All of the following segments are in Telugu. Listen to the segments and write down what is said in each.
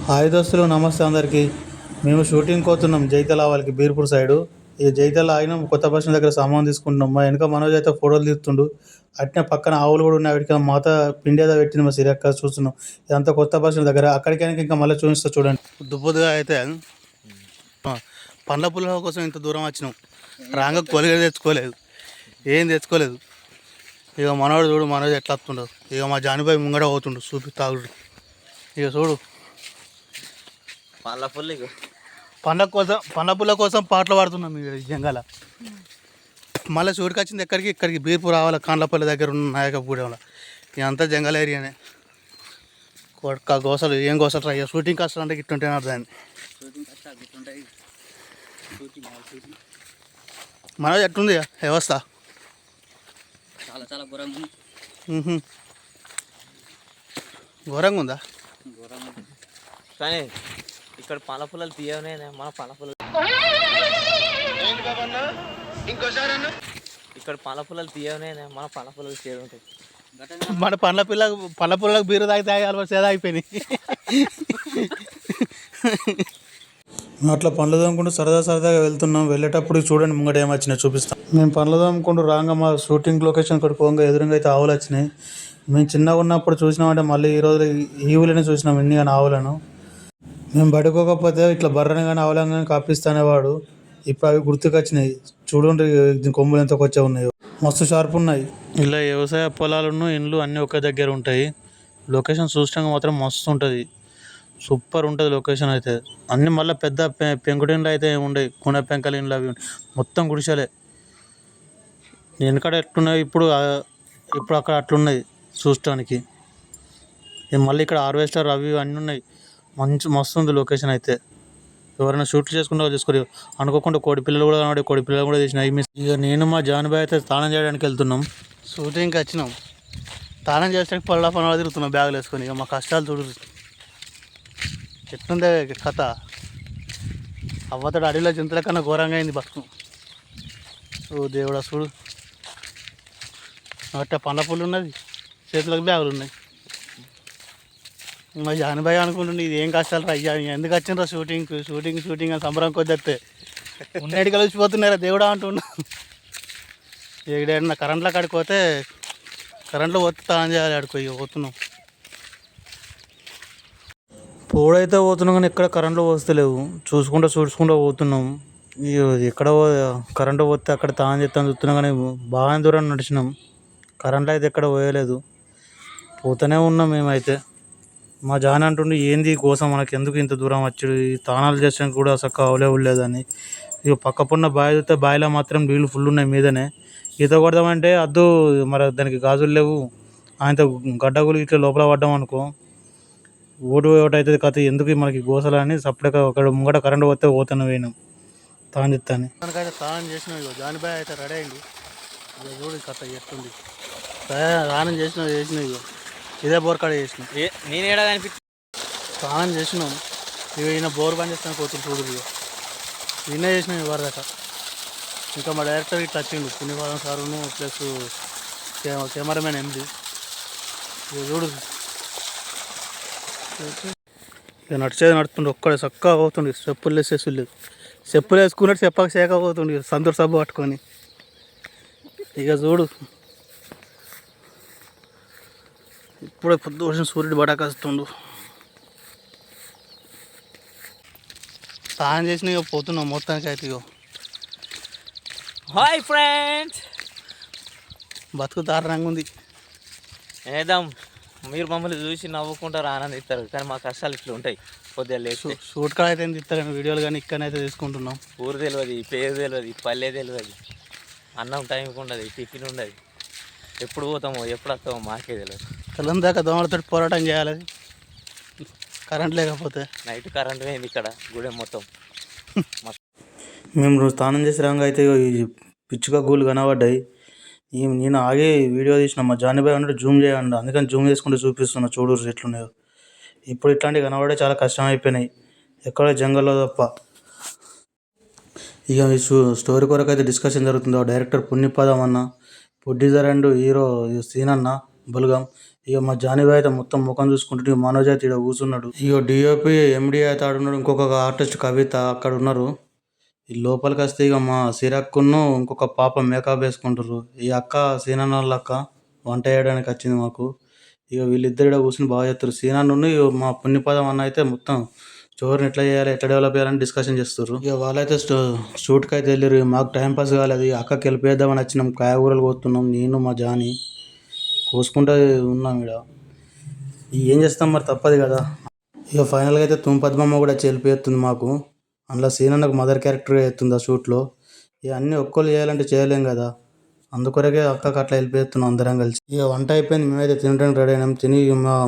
హాయ్ దోస్తులు, నమస్తే అందరికీ. మేము షూటింగ్ పోతున్నాం జైతల వాళ్ళకి బీర్పూర్ సైడు. ఈ జైతల ఆగినాం, కొత్త బస్ స్టాండ్ దగ్గర సామాన్ తీసుకుంటున్నాం. మా వెనక మనోజ్ అయితే ఫోటోలు తీస్తుండు. అట్నే పక్కన ఆవులు కూడా ఉన్నాయి. వాటికి మాత పిండి ఏదో పెట్టింది. మా సిరక్క చూస్తున్నాం. ఇదంతా కొత్త బస్ స్టాండ్ దగ్గర. అక్కడికి ఇంకా మళ్ళీ చూపిస్తా చూడండి. దుబ్బుదుగా అయితే పండ్ల పుల్ల కోసం ఇంత దూరం వచ్చినాం. రాంగ కొలిగ తెచ్చుకోలేదు, ఏం తెచ్చుకోలేదు. ఇక మనోడు చూడు, మనోజ్ ఎట్లా వస్తుండదు. ఇక మా జానిబాయి ముంగడ పోతుండు చూపి తాగుడు. ఇక చూడు, పండ్ల పుల్ల కోసం పాటలు పాడుతున్నాం ఈ జంగాల. మళ్ళీ చూడికి వచ్చింది ఎక్కడికి, ఇక్కడికి బీర్పూర్ రావాలి. కాండ్లపల్లి దగ్గర ఉన్న నాయకగూడెంలో. ఇదంతా జంగల్ ఏరియానే. కొడక గోసలు ఏం గోసలు రా. షూటింగ్ కష్టాలు అంటే ఇట్టుంటే అర్థం. మనది ఎట్టుంది వ్యవస్థ? చాలా చాలా ఘోరంగా ఘోరంగా ఉందా? కానీ ఇక్కడ పాల పుల్లలు తీయనే మన పాల పుల్లలు ఇక్కడ పాల పుల్లలు తీయనే మన పాల పుల్లలు చేదు ఉంటాయి. మన పండ్ల పుల్లకు బీరు తాగితే అలవాటు సేద అయిపోయినాయి. అట్లా పండ్లు తోముకుంటూ సరదాగా వెళ్తున్నాం. వెళ్ళేటప్పుడు చూడండి ముంగట ఏమొచ్చినా చూపిస్తాం. మేము పండ్లు తోముకుంటూ రాగా మా షూటింగ్ లొకేషన్ ఇక్కడ పోగా ఎదురుగా అయితే ఆవులు వచ్చినాయి. మేము చిన్నగా ఉన్నప్పుడు చూసినామంటే మళ్ళీ ఈ రోజు ఈ ఊళ్ళని చూసినాం ఇన్ని కానీ ఆవులను. మేము పడుకోకపోతే ఇట్లా బర్రని కానీ ఆవులను కానీ కాపిస్తానేవాడు. ఇప్పుడు అవి గుర్తుకొచ్చినాయి. చూడండి కొమ్ములు ఎంత కొచ్చే ఉన్నాయో, మస్తు షార్ప్ ఉన్నాయి. ఇలా వ్యవసాయ పొలాలను ఇండ్లు అన్నీ ఒకే దగ్గర ఉంటాయి. లొకేషన్ చూసినాక మాత్రం మస్తు ఉంటుంది, సూపర్ ఉంటుంది లొకేషన్ అయితే. అన్నీ మళ్ళీ పెద్ద పెంకుటిండ్లు అయితే ఏమి ఉండవు, కుండ పెంకల ఇండ్లు అవి మొత్తం గుడిసెలే. వెనకడ ఎట్లున్నాయి ఇప్పుడు అక్కడ అట్లున్నాయి చూడటానికి. మళ్ళీ ఇక్కడ హార్వెస్టర్ అవి అన్నీ ఉన్నాయి. మస్తు ఉంది లొకేషన్ అయితే. ఎవరైనా షూట్లు చేసుకుంటే చేసుకోరు. అనుకోకుండా కోడి పిల్లలు కూడా కనబడి కోడి పిల్లలు కూడా తీసినాయి. ఇక నేను మా జానుబాయ్ అయితే స్నానం చేయడానికి వెళ్తున్నాం. షూటింగ్కి వచ్చినాం. స్నానం చేసడానికి పనులు తిరుగుతున్నాం బ్యాగులు వేసుకొని. ఇక మా కష్టాలు చూడు ఎట్లుందే కథ. అవ్వతడు అడవిలో జంతువుల కన్నా ఘోరంగా అయింది బతుకు. ఓ దేవుడా చూడు, అట్ట పండ్ల పుల్లు ఉన్నది, చేతులకు బ్యాగులు ఉన్నాయి. మా జానుబాయ్ అనుకుంటుండే ఇది ఏం కష్టాలు రా అయ్యా, ఎందుకు వచ్చిండ్రా షూటింగ్ అని సంబరం కొద్ది వస్తే ఉన్నటికి కలిసిపోతున్నారా దేవుడా అంటున్నా. ఏడైనా కరెంట్లో కాడిపోతే కరెంట్లో పోతే తాను చేయాలి. ఆడుకోయి పోతున్నాం. పోడైతే పోతున్నాం కానీ ఎక్కడ కరెంట్లో పోస్తలేవు. చూసుకుంటూ పోతున్నాం. ఎక్కడ కరెంటు పోతే అక్కడ తాను చేస్తాను చూస్తున్నాం కానీ బాగా దూరం నడిచినాం. కరెంట్లో అయితే ఎక్కడ పోయలేదు. పోతూనే ఉన్నాం మేమైతే. మా జాన్ అంటుండే ఏంది కోసం మనకి ఎందుకు ఇంత దూరం వచ్చాడు, ఈ తానాలు చేసానికి కూడా అసలు అవలేదని. ఇక పక్కపున్న బావి చూస్తే బావిలో మాత్రం నీళ్ళు ఫుల్ ఉన్నాయి మీదనే. ఈత కొడదామంటే అద్దు, మరి దానికి గాజులు లేవు. ఆయనతో గడ్డగులు ఇట్లా లోపల పడ్డాం అనుకో ఓటు అవుతుంది కథ. ఎందుకు మనకి గోసలని సపరేట్గా ఒక ముంగట కరెంటు పోతే పోతాను పోయినాం తాను చెప్తాను. దానికైతే తానం చేసినాం. ఇక జానిబాయ్ అయితే రెడీ అయింది. ఇక చూడు కథ ఎట్టుంది. స్నానం చేసినాం. ఇక ఇదే బోర్ కాడ చేసినాం. నేను ఏడా కనిపి స్నానం చేసినాం. ఇక ఈయన బోర్ బంద్ చేస్తాను కోతులు చూడు. ఇక ఈయన చేసినాం ఇవ్వరు దాకా. ఇంకా మా డైరెక్టర్ ఇట్లా వచ్చిండు పుణ్యపాదం సారును ప్లస్ కెమెరామెన్ ఎంది. ఇక చూడు ఇక నడుస్తుండే ఒక్కడే చక్కగా పోతుండే. చెప్పులు వేసేసులేదు, చెప్పులు వేసుకున్నట్టు చెప్పక చేయకపోతుండే సంతూర్ సబ్బు పట్టుకొని. ఇక చూడు ఇప్పుడే పొద్దు వచ్చిన సూర్యుడు బడాకొస్తుండు. స్నానం చేసిన ఇక పోతున్నాం మొత్తానికి అయితే. ఇగో హాయ్ ఫ్రెండ్స్, బతుకు దారుణంగా ఉంది. ఏదాం మీరు మమ్మల్ని చూసి నవ్వుకుంటారు, ఆనందిస్తారు. కానీ మా కష్టాలు ఇట్లా ఉంటాయి. కొద్దిగా లేదు షూట్ కాడ అయితే తీస్తారు వీడియోలు, కానీ ఇక్కడైతే తీసుకుంటున్నాం. ఊరు తెలియదు, పేరు తెలియదు, పల్లె తెలియదు, అన్నం టైంకి ఉండదు, టిఫిన్ ఉండదు. ఎప్పుడు పోతామో ఎప్పుడు వస్తామో మాకే తెలియదు. తెల్లం దాకా దోమలతో పోరాటం చేయాలి కరెంట్ లేకపోతే. నైట్ కరెంట్ పోయింది ఇక్కడ గుడి మొత్తం. మేము స్నానం చేసే రంగు అయితే పిచ్చుక గూళ్ళు కనబడ్డాయి. నేను ఆగే వీడియో తీసిన. మా జానిబాయ్ అన్నట్టు జూమ్ చేయండి, అందుకని జూమ్ చేసుకుంటూ చూపిస్తున్నా చూడు ఎట్లున్నాయో. ఇప్పుడు ఇట్లాంటివి కనబడే చాలా కష్టం అయిపోయినాయి, ఎక్కడో జంగల్లో తప్ప. ఇక ఈ స్టోరీ కొరకు అయితే డిస్కషన్ జరుగుతుంది. డైరెక్టర్ పుణ్యపాదం అన్న, ప్రొడ్యూసర్ అండ్ హీరో సీన్ అన్న బుల్గం. ఇక మా జానీబాయ్ అయితే మొత్తం ముఖం చూసుకుంటుంటే ఇక మనోజ్ అయితే ఇక్కడ కూర్చున్నాడు. ఇక డిఓపి ఎండి అయితే ఆడున్నాడు, ఇంకొక ఆర్టిస్ట్ కవిత అక్కడ ఉన్నారు. ఈ లోపలికి వస్తే ఇక మా సిరక్కును ఇంకొక పాప మేకప్ వేసుకుంటారు. ఈ అక్క సీనన్న వాళ్ళ అక్క వంట చేయడానికి వచ్చింది మాకు. ఇక వీళ్ళిద్దరు ఇక్కడ కూర్చుని బాగా చేస్తారు. సీనన్ను మా పుణ్యపదం అన్న అయితే మొత్తం స్టోర్ని ఎట్లా చేయాలి, ఎట్లా డెవలప్ చేయాలని డిస్కషన్ చేస్తారు. ఇక వాళ్ళైతే షూట్కి అయితే వెళ్ళారు. మాకు టైం పాస్ కాలేదు. అక్కకి వెళ్ళిపోయేద్దామని వచ్చినాం. కాయగూరలు కోస్తున్నాం నేను మా జాని కోసుకుంటూ ఉన్నాం ఇక్కడ. ఏం చేస్తాం మరి, తప్పదు కదా. ఇక ఫైనల్గా అయితే తుంపద్మమ్మ కూడా వెళ్ళిపోతుంది మాకు. అందులో సీనన్నకు మదర్ క్యారెక్టర్ అవుతుంది ఆ షూట్లో. ఇక అన్నీ ఒక్కళ్ళు చేయాలంటే చేయలేం కదా, అందుకొరకే అక్కకి అట్లా వెళ్ళిపోతున్నాం అందరం కలిసి. ఇక వంట అయిపోయింది, మేమైతే తినడానికి రెడీ అయినాం. తిని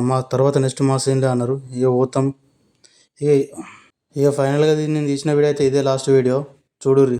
మా తర్వాత నెక్స్ట్ మా సీన్లే అన్నారు. ఇక పోతాం. ఇక ఫైనల్గా నేను తీసిన వీడియో అయితే ఇదే లాస్ట్ వీడియో, చూడుర్రి.